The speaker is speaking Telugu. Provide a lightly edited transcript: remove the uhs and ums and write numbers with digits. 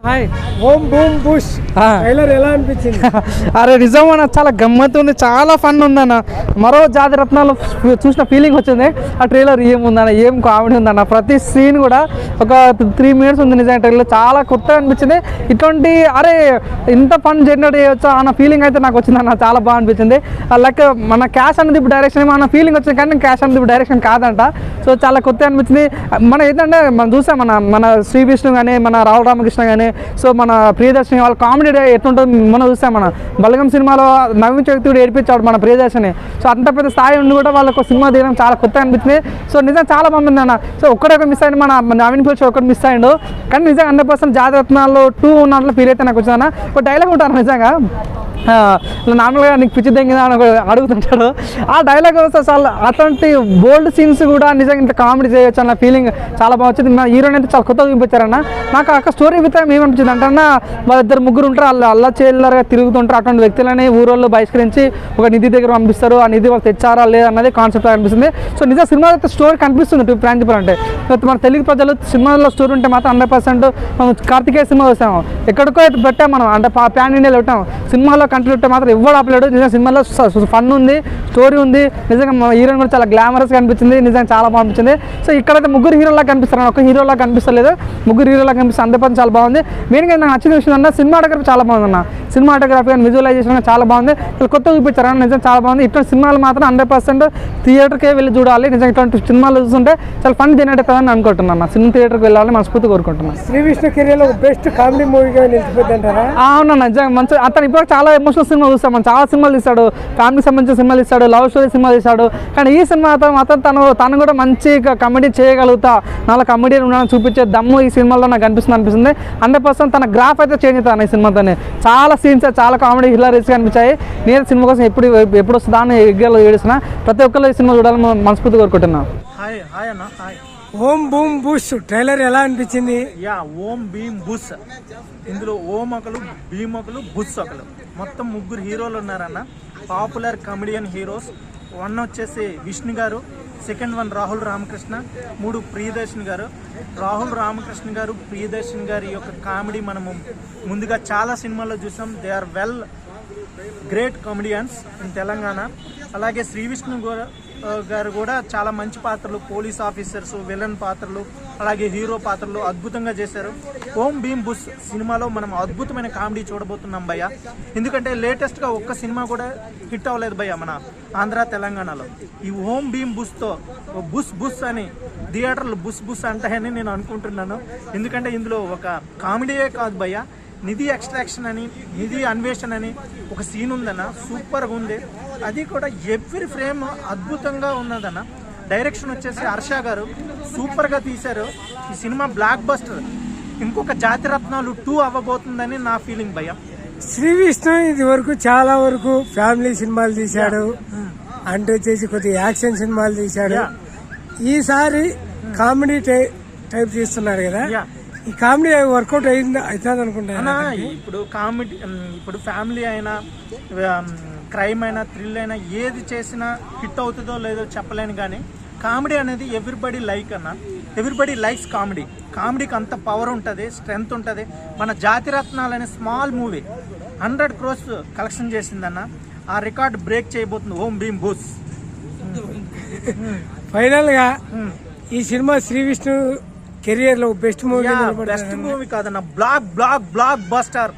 హాయ్ ఓం బూమ్ బుష్ ట్రైలర్ ఎలా అనిపించింది? అరే నిజమన్నా చాలా గమ్మత్తు ఉంది, చాలా ఫన్ ఉందన్న. మరో జాతి రత్నాలు చూసిన ఫీలింగ్ వచ్చింది. ఆ ట్రైలర్ ఏముందన్న, ఏం కామెడీ ఉందన్న. ప్రతి సీన్ కూడా ఒక 3 minutes ఉంది నిజంగా. ట్రైలర్ చాలా కొత్తగా అనిపించింది. ఇటువంటి అరే ఇంత ఫన్ జనరేట్ చేయొచ్చా అన్న ఫీలింగ్ అయితే నాకు వచ్చిందన్న. చాలా బాగా అనిపించింది. లైక్ మన క్యాష్ అనేది ఇప్పుడు డైరెక్షన్ ఏమో అన్న ఫీలింగ్ వచ్చింది, కానీ క్యాష్ అనేది ఇప్పుడు డైరెక్షన్ కాదంట. సో చాలా కొత్తగా అనిపించింది. మనం ఏంటంటే మనం చూసాం మన శ్రీ విష్ణు కానీ మన రాహుల్ రామకృష్ణ కానీ, సో మన ప్రియదర్శిని వాళ్ళ కామెడీ ఎట్లుంటుంది మనం చూసాం. మన బలగం సినిమాలో నవీన్ చౌదరి కూడా ఏడిపించాడు మన ప్రియదర్శిని. సో అంత పెద్ద స్థాయి ఉండి కూడా వాళ్ళకు సినిమా తీయడం చాలా కొత్తగా అనిపించింది. సో నిజంగా చాలా బాగుంది అన్న. సో ఒక్కడొక మిస్ అయింది, మన నవీన్ పిలిచి ఒకటి మిస్ అయ్యిండు. కానీ నిజంగా 100% జాతిరత్నాల్లో 2 ఉన్నట్లు ఫీల్ అయితే నాకు వచ్చిందన్న. ఒక డైలాగ్ ఉంటాను నిజంగా, నార్మల్గా నీకు పిచ్చి తెంగిందా అని అడుగుతుంటాడు. ఆ డైలాగ్ వస్తే అసలు అట్లాంటి బోల్డ్ సీన్స్ కూడా నిజంగా ఇంత కామెడీ చేయొచ్చు అన్న ఫీలింగ్ చాలా బాగా వచ్చింది. మా హీరోని అయితే చాలా కొత్తగా చూపించారన్న. నాకు అక్కడ స్టోరీ విధానం ఏమనిపించింది అంటే అన్న, వాళ్ళిద్దరు ముగ్గురు ఉంటారు, వాళ్ళు అల్లా చేయలరుగా తిరుగుతుంటారు. అటువంటి వ్యక్తులని ఊరోళ్ళు బహిష్కరించి ఒక నిధి దగ్గర పంపిస్తారు. ఆ నిధి వాళ్ళు తెచ్చారా లేదన్నది కాన్సెప్ట్ అనిపిస్తుంది. సో నిజంగా సినిమా అయితే స్టోరీ కనిపిస్తుంది. ఫ్రాంక్ చెప్పాలంటే మన తెలుగు ప్రజలు సినిమాలో స్టోరీ ఉంటే మాత్రం 100% మనం కార్తికేయ సినిమా చూసాము, ఎక్కడికో అయితే పెట్టాం మనం, అంటే ప్యాన్ ఇండియాలో పెట్టాం. సినిమాలో కంట్రీ ఉంటే మాత్రం ఎవరు ఆపలేడు. నిజంగా సినిమాలో ఫన్ ఉంది, స్టోరీ ఉంది. నిజంగా మన హీరోయిన్ కూడా చాలా గ్లామరస్గా అనిపించింది. నిజంగా చాలా బాగా అనిపించింది. సో ఇక్కడైతే ముగ్గురు హీరోలా కనిపిస్తారు, ఒక హీరోలా కనిపిస్తలేదు, ముగ్గురు హీరోలా కనిపిస్తుంది. 100% చాలా బాగుంది. మెయిన్గా నాకు నచ్చిన విషయం అన్న సినిమాటోగ్రఫీ చాలా బాగుందన్న. సినిమాటోగ్రఫీ కానీ విజువలైజేషన్ కానీ చాలా బాగుంది. కొత్తగా చూపించారు, నిజంగా చాలా బాగుంది. ఇటువంటి సినిమాలు మాత్రం 100% థియేటర్కే వెళ్ళి చూడాలి. నిజంగా ఇటువంటి సినిమాలు చూస్తుంటే చాలా ఫన్ జనరేట్ అవుతుందని అనుకుంటున్నాను. సినిమా థియేటర్కి వెళ్ళాలని మనస్ఫూర్తి కోరుకుంటున్నాను. శ్రీ విష్ణు కెరీర్లో బెస్ట్ కామెడీ మూవీగా నిలిచిపోద్ది అంటారా? అవునన్నా, నిజంగా మంచి. అతను ఇప్పుడు చాలా ఎమోషనల్ సినిమా చూస్తాం, మనం చాలా సినిమాలు తీస్తాడు, ఫ్యామిలీకి సంబంధించిన సినిమాలు తీస్తాడు, లవ్ స్టోరీ సినిమా తీస్తాడు. కానీ ఈ సినిమా మాత్రం తను కూడా మంచిగా కామెడీ చేయగలుగుతా, నాలో కామెడీ ఉన్నాడని చూపించే దమ్ము ఈ సినిమాలో నాకు అనిపిస్తుంది. 100% తన గ్రాఫ్ అయితే చేంజ్ అవుతాను ఈ సినిమాతోనే. చాలా సీన్స్ చాలా కామెడీ హిలారియస్గా అనిపించాయి. నేను సినిమా కోసం ఎప్పుడు వస్తుందా అని ఎగ్గలు ఏడుస్తున్నా. ప్రతి ఒక్కరు ఈ సినిమా చూడాలని మనస్ఫూర్తి కోరుకుంటున్నాను. హాయ్ అన్న. హాయ్. ఓం బూమ్ బుష్ ట్రైలర్ ఎలా అనిపించింది? ఓం భీమ్ బుస్. ఇందులో ఓం ఒకరు, భీమ్ ఒకరు, బుస్ ఒకరు, మొత్తం 3 హీరోలు ఉన్నారన్న. Popular comedian heroes. 1 వచ్చేసి విష్ణు గారు, సెకండ్ 1 రాహుల్ రామకృష్ణ, 3 ప్రియదర్శిని గారు. రాహుల్ రామకృష్ణ గారు, ప్రియదర్శిని గారి యొక్క కామెడీ మనము ముందుగా చాలా సినిమాల్లో చూసాం. They are well great comedians in Telangana. అలాగే శ్రీ విష్ణు గారు కూడా చాలా మంచి పాత్రలు, పోలీస్ ఆఫీసర్స్, విలన్ పాత్రలు, అలాగే హీరో పాత్రలు అద్భుతంగా చేశారు. ఓం భీమ్ బుస్ సినిమాలో మనం అద్భుతమైన కామెడీ చూడబోతున్నాం భయ్య. ఎందుకంటే లేటెస్ట్గా ఒక్క సినిమా కూడా హిట్ అవ్వలేదు భయ్య మన ఆంధ్ర తెలంగాణలో. ఈ ఓం భీమ్ బుస్తో బుస్ బుస్ అని థియేటర్లు బుస్ బుస్ అంటాయని నేను అనుకుంటున్నాను. ఎందుకంటే ఇందులో ఒక కామెడీయే కాదు భయ్య, నిధి ఎక్స్ట్రాక్షన్ అని, నిధి అన్వేషణ అని ఒక సీన్ ఉందన్న, సూపర్గా ఉంది. అది కూడా ఎవ్రీ ఫ్రేమ్ అద్భుతంగా ఉన్నదన్న. డైరెక్షన్ వచ్చేసి హర్ష గారు సూపర్గా తీశారు. ఈ సినిమా బ్లాక్ బస్టర్. ఇంకొక జాతిరత్నాలు 2 అవ్వబోతుందని నా ఫీలింగ్ భయ్య. శ్రీ విష్ణు ఇది వరకు చాలా వరకు ఫ్యామిలీ సినిమాలు తీశాడు, అంటే వచ్చేసి కొద్దిగా యాక్షన్ సినిమాలు తీశాడు. ఈసారి కామెడీ టైప్ తీస్తున్నాడు కదా, ఈ కామెడీ వర్కౌట్ అవుతుంది అనుకుంటా. ఇప్పుడు ఫ్యామిలీ అయినా, క్రైమ్ అయినా, థ్రిల్ అయినా ఏది చేసినా హిట్ అవుతుందో లేదో చెప్పలేను. కానీ కామెడీ అనేది ఎవ్రీబడి లైక్ అన్న. Everybody likes comedy. కామెడీకి అంత పవర్ ఉంటుంది, స్ట్రెంగ్త్ ఉంటుంది. మన జాతిరత్నాలు అనే స్మాల్ మూవీ 100 crores కలెక్షన్ చేసిందన్న. ఆ రికార్డ్ బ్రేక్ చేయబోతుంది ఓం భీమ్ బుస్. ఫైనల్ గా ఈ సినిమా శ్రీ విష్ణు కెరియర్ లో బెస్ట్ మూవీ కాదన్న, బ్లాక్ బస్టర్.